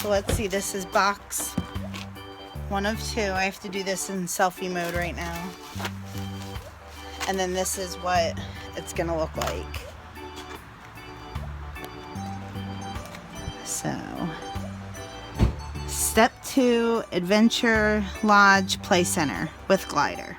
So let's see, this is box 1 of 2. I have to do this in selfie mode right now. And then this is what it's gonna look like. So, Step 2 Adventure Lodge Play Center with glider.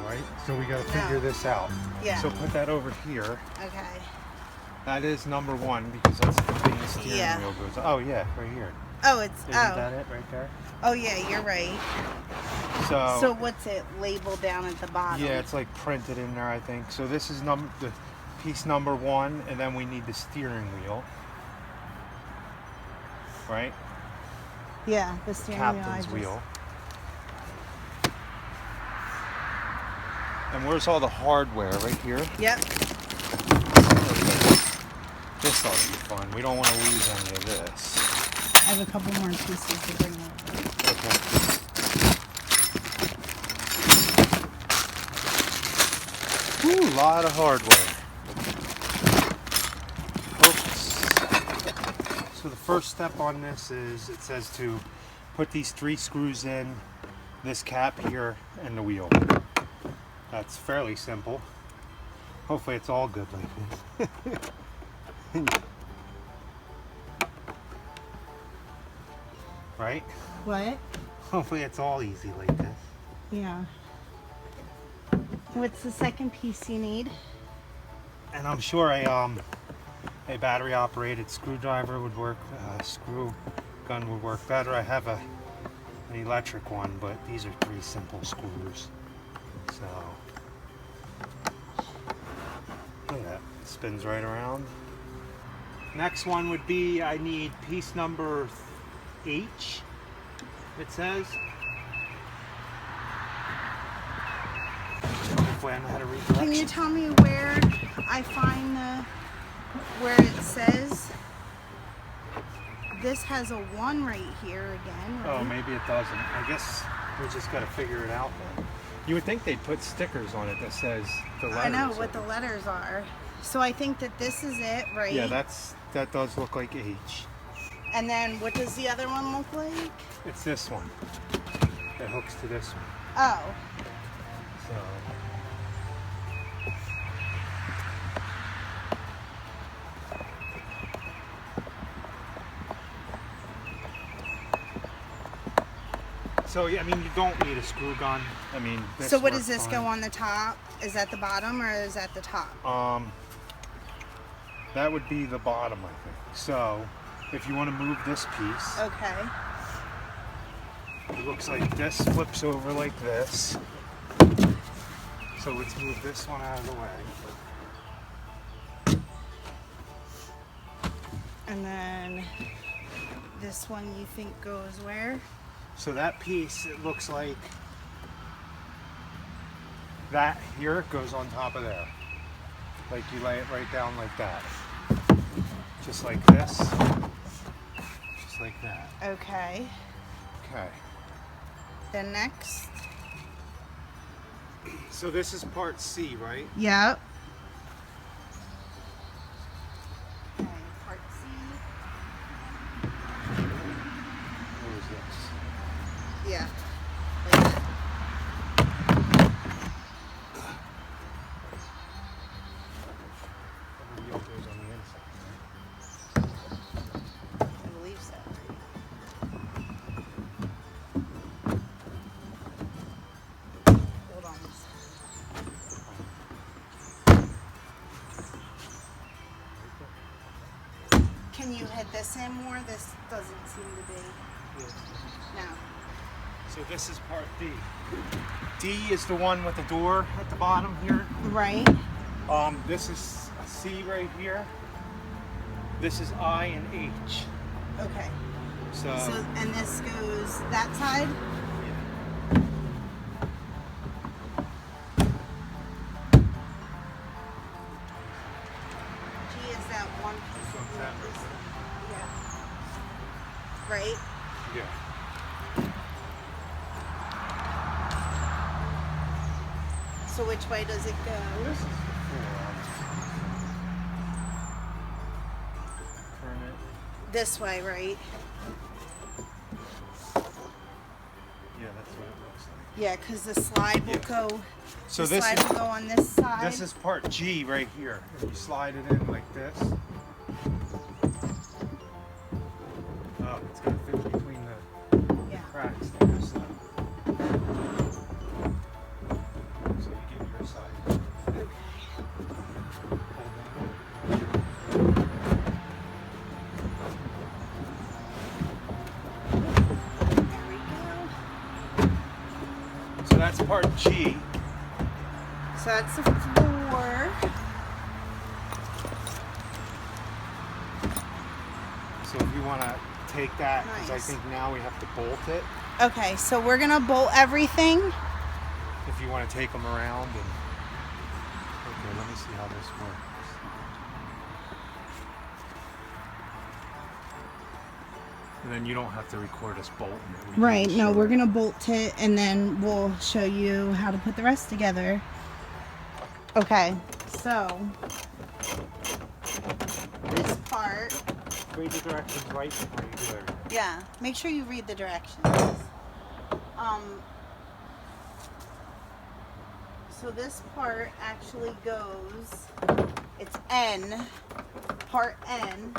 Right? So we got to figure this out. Yeah. So put that over here. Okay. That is number 1 because that's the thing the steering Yeah. wheel goes. Oh yeah, right here. Oh, it's Isn't that it right there? Oh yeah, you're right. So what's it labeled down at the bottom? Yeah, it's like printed in there, I think. So this is the piece number 1, and then we need the steering wheel. Right? Yeah, the steering Captain's wheel. wheel. And where's all the hardware? Right here? Yep. This ought to be fun. We don't want to lose any of this. I have a couple more pieces to bring over. Okay. Ooh, a lot of hardware. Oops. So the first step on this is, it says to put these 3 screws in, this cap here, and the wheel. That's fairly simple. Hopefully it's all good like this. Right? What? Hopefully it's all easy like this. Yeah. What's the second piece you need? And I'm sure a battery operated screwdriver would work, screw gun would work better. I have an electric one, but these are 3 simple screws. So, look at that, it spins right around. Next one would be, I need piece number H, it says. Hopefully I know how to read directions. Can you tell me where I find where it says? This has a 1 right here again, right? Oh, maybe it doesn't. I guess we just got to figure it out then. You would think they'd put stickers on it that says the letters. I know what the letters are. So I think that this is it, right? Yeah, that does look like H. And then what does the other one look like? It's this one. That hooks to this one. Oh. So. So, yeah, I mean, you don't need a screw gun. I mean, this So what works does this fine. go on the top? Is that the bottom or is that the top? That would be the bottom, I think. So, if you want to move this piece, Okay. it looks like this flips over like this. So let's move this one out of the way. And then this one you think goes where? So that piece, it looks like that here goes on top of there. Like you lay it right down like that. Just like this. Just like that. Okay. Okay. Then next. So this is part C, right? Yep. Okay, part C. Where is this? Yeah. Like that. The wheel goes on the inside, I believe so. Hold on. Can you hit this in more? This doesn't seem to be. right? No. So this is part D. D is the one with the door at the bottom here. Right. This is C right here. This is I and H. Okay. So, And this goes that side? swingset. Yeah. Right? Yeah. So which way does it go? This is the turn it. This way, right? Yeah, that's what it looks like. Yeah, because the slide will go. So the this slide is will go on this side. this is part G right here. If you slide it in like this. Oh, it's gonna fit between the cracks there. So you get your side. So that's part G. So that's the floor. So if you want to take that, because I Nice. think now we have to bolt it. Okay, so we're gonna bolt everything. If you want to take them around and. Okay, let me see how this works. And then you don't have to record us bolting it. We can Right, just no, show we're it. gonna bolt it and then we'll show you how to put the rest together. Okay, so this part, Read the directions right before you do everything. yeah, make sure you read the directions. So this part actually goes, it's N, part N,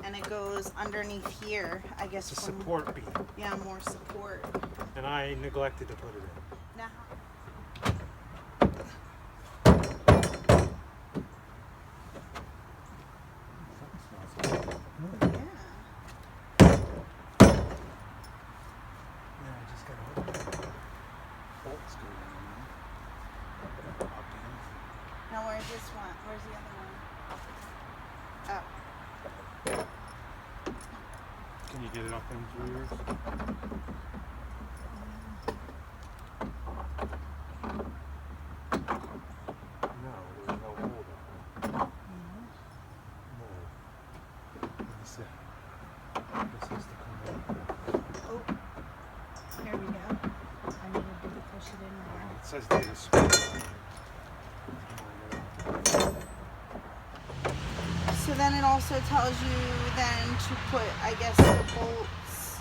and it goes underneath here, I guess. It's a from- support beam. Yeah, more support. And I neglected to put it in. Now, yeah. Yeah, I just gotta open it. Bolts go in. Up in. Now where's this one? Where's the other one? Oh. Can you get it up in through yours? No, there's no hole there. No. Let me see. This has to come in. Oh. Here we go. I needed to push it in there. It says data screw. So then it also tells you then to put, I guess, the bolts.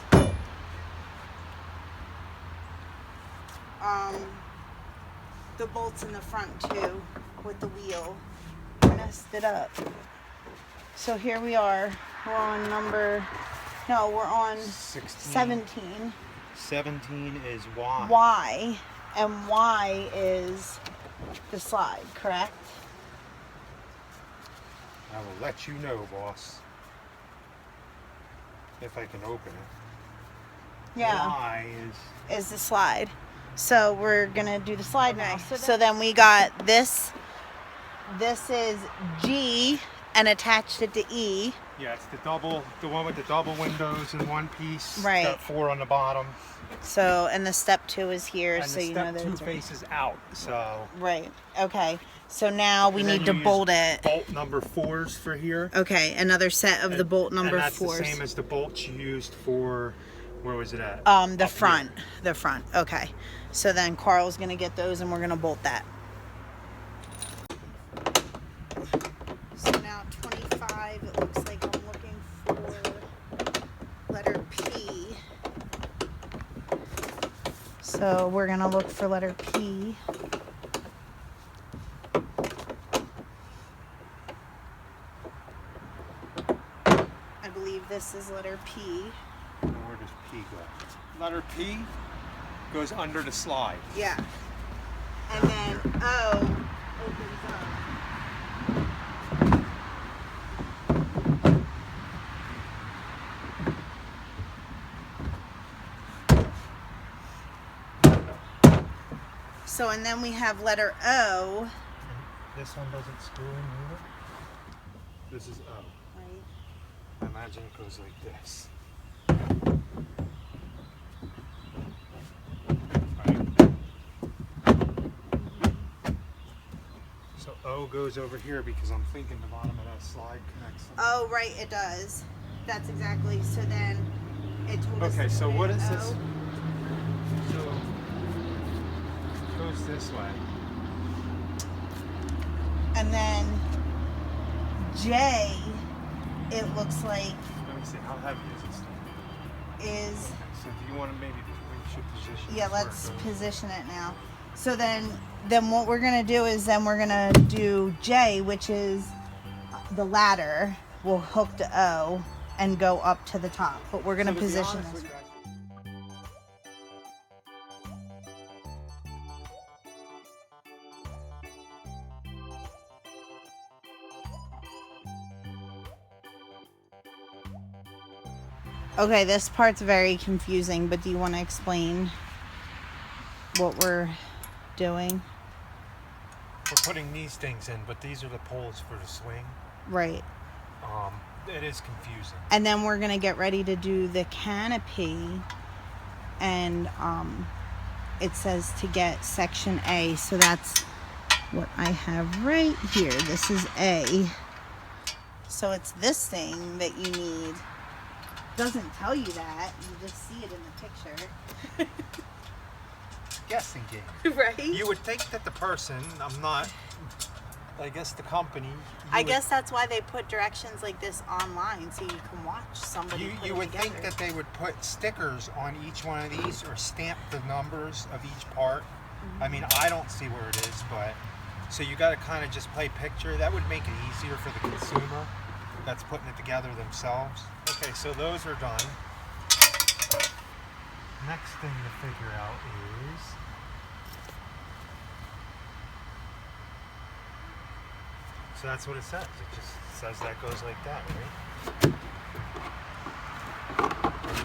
The bolts in the front too, with the wheel. I messed it up. So here we are. We're on number. No, we're on 16. 17. 17 is Y. Y, and Y is the slide, correct? I will let you know, boss. If I can open it. Yeah. Y is. Is the slide. So we're gonna do the slide now. So then we got this. This is G and attached it to E. Yeah, it's the one with the double windows in one piece. Right. Got 4 on the bottom. So and the step 2 is here, And so the you know step that 2 it's right. faces out. So. Right. Okay. So now we And then need to you use bolt it. Bolt number 4s for here. Okay, another set of the bolt number and that's 4s. the same as the bolts you used for. Where was it at? The Up front. here. The front. Okay. So then Carl's gonna get those and we're gonna bolt that. So now 25, it looks like I'm looking for letter P. So we're gonna look for letter P. I believe this is letter P. And where does P go? Letter P goes under the slide. Yeah. And then O opens up. So, and then we have letter O. This one doesn't screw in either. This is O. Right. I imagine it goes like this. Right? So O goes over here because I'm thinking the bottom of that slide connects. Oh, right, it does. That's exactly. So then it told us. Okay, to so put what in is O. this? So it goes this way. And then J, it looks like Let me see, how heavy is this thing? is. Okay, so do you want to maybe, we should position Yeah, this where it let's goes? position it now. So then what we're gonna do is then we're gonna do J, which is the ladder. We'll hook to O and go up to the top. But we're gonna So to be position honest this. with you, Okay, this part's very confusing, but do you want to explain what we're doing? we're putting these things in, but these are the poles for the swing. Right. It is confusing. And then we're gonna get ready to do the canopy, and it says to get section A, so that's what I have right here. This is A. So it's this thing that you need. Doesn't tell you that, you just see it in the picture. Guessing game. Right? You would think that the person, I guess the company. I guess that's why they put directions like this online, so you can watch somebody put You it would think together. that they would put stickers on each one of these or stamp the numbers of each part. Mm-hmm. I mean, I don't see where it is, but so you got to kind of just play picture. That would make it easier for the consumer that's putting it together themselves. Okay, so those are done. Next thing to figure out is so that's what it says. It just says that goes like that, right?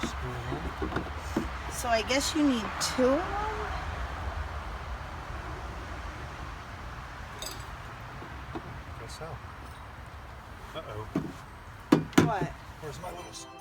Spool in. So I guess you need 2 of them? Guess so. Uh-oh. What? Where's my little spool?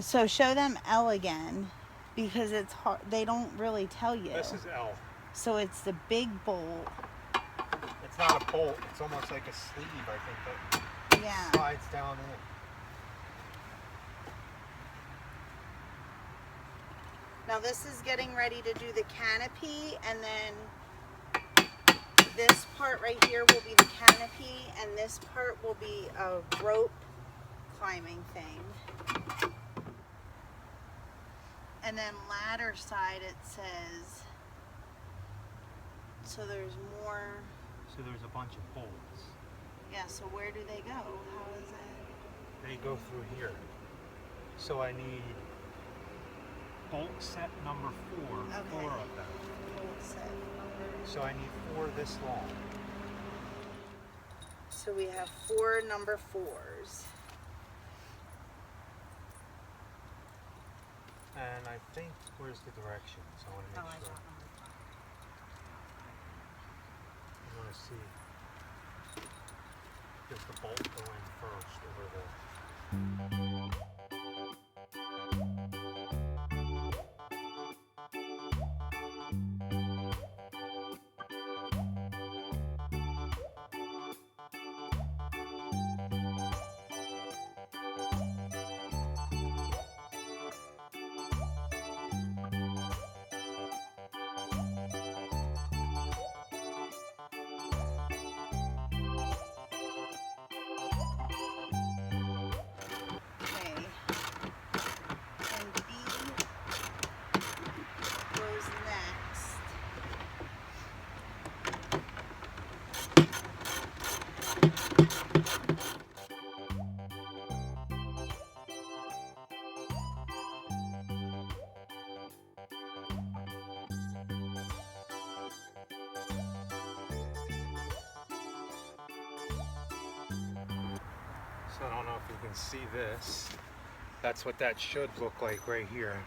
So show them L again, because it's hard. They don't really tell you. This is L. So it's the big bolt. It's not a bolt. It's almost like a sleeve, I think, that Yeah. slides down in. Now this is getting ready to do the canopy, and then this part right here will be the canopy, and this part will be a rope climbing thing. And then ladder side, it says, so there's more. So there's a bunch of bolts. Yeah, so where do they go? How is it? They go through here. So I need bolt set number 4. Okay. 4 of them. Bolt set number. So I need 4 this long. So we have 4 number 4s. And I think, where's the directions? I want to Oh, I make sure. got number 5. I want to see. Does the bolt go in first or the... Okay, So I don't know if you can see this. That's what that should look like right here.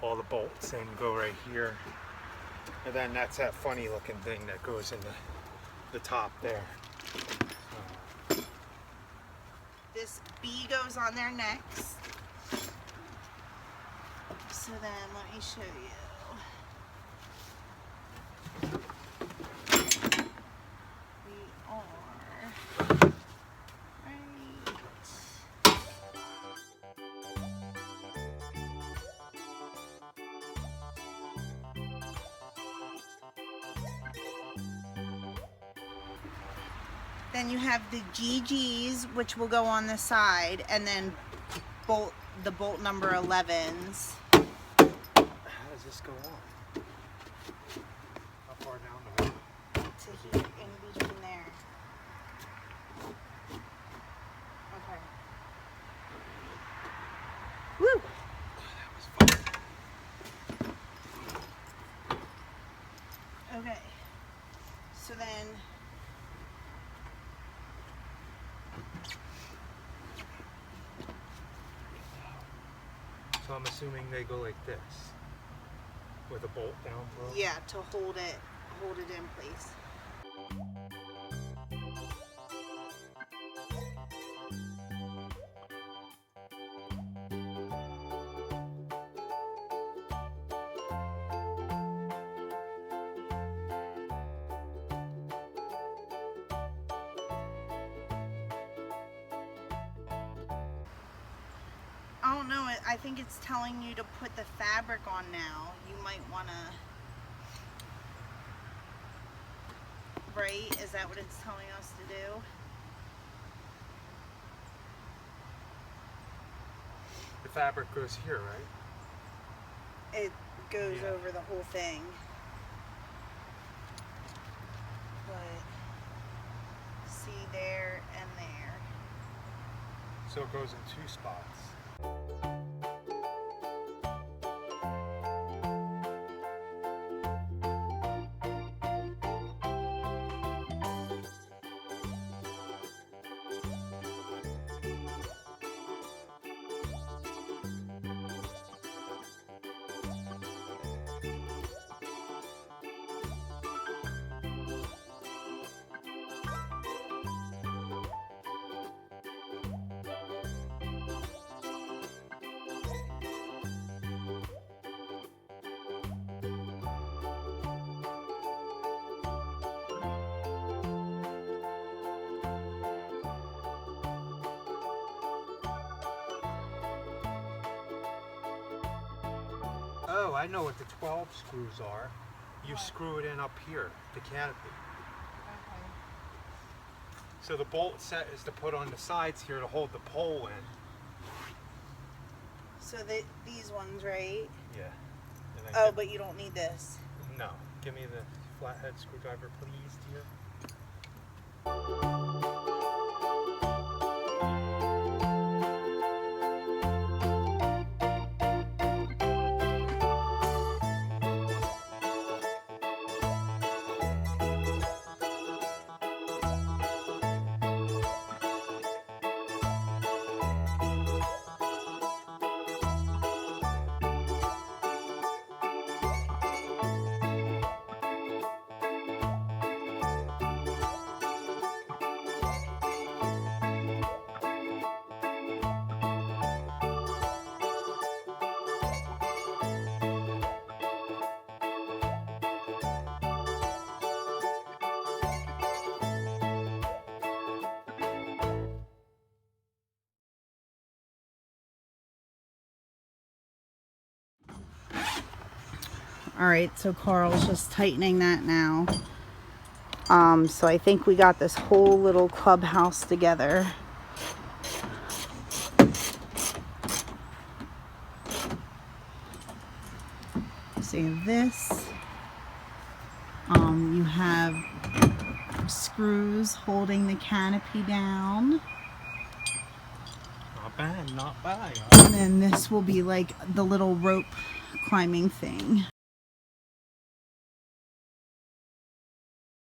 All the bolts and go right here. And then that's that funny looking thing that goes in the top there. This B goes on there next. So then let me show you. We are right. Then you have the GGs, which will go on the side, and then the bolt number 11s. How does this go on? How far down the way? To here, in between there. Okay. Woo! That was fun. Okay. So then So I'm assuming they go like this, with a bolt down below? yeah, to hold it in place. I don't know, I think it's telling you to put the fabric on now. You might want to, right? Is that what it's telling us to do? The fabric goes here, right? It goes Yeah. over the whole thing. But see there and there. So it goes in 2 spots. Oh, I know what the 12 screws are. You What? screw it in up here, the canopy. So the bolt set is to put on the sides here to hold the pole in. So these ones, right? Yeah. And then Oh, but you don't need this. no. Give me the flathead screwdriver, please, dear. All right, so Carl's just tightening that now. So I think we got this whole little clubhouse together. So you have this. You have screws holding the canopy down. Not bad, not bad. And then this will be like the little rope climbing thing.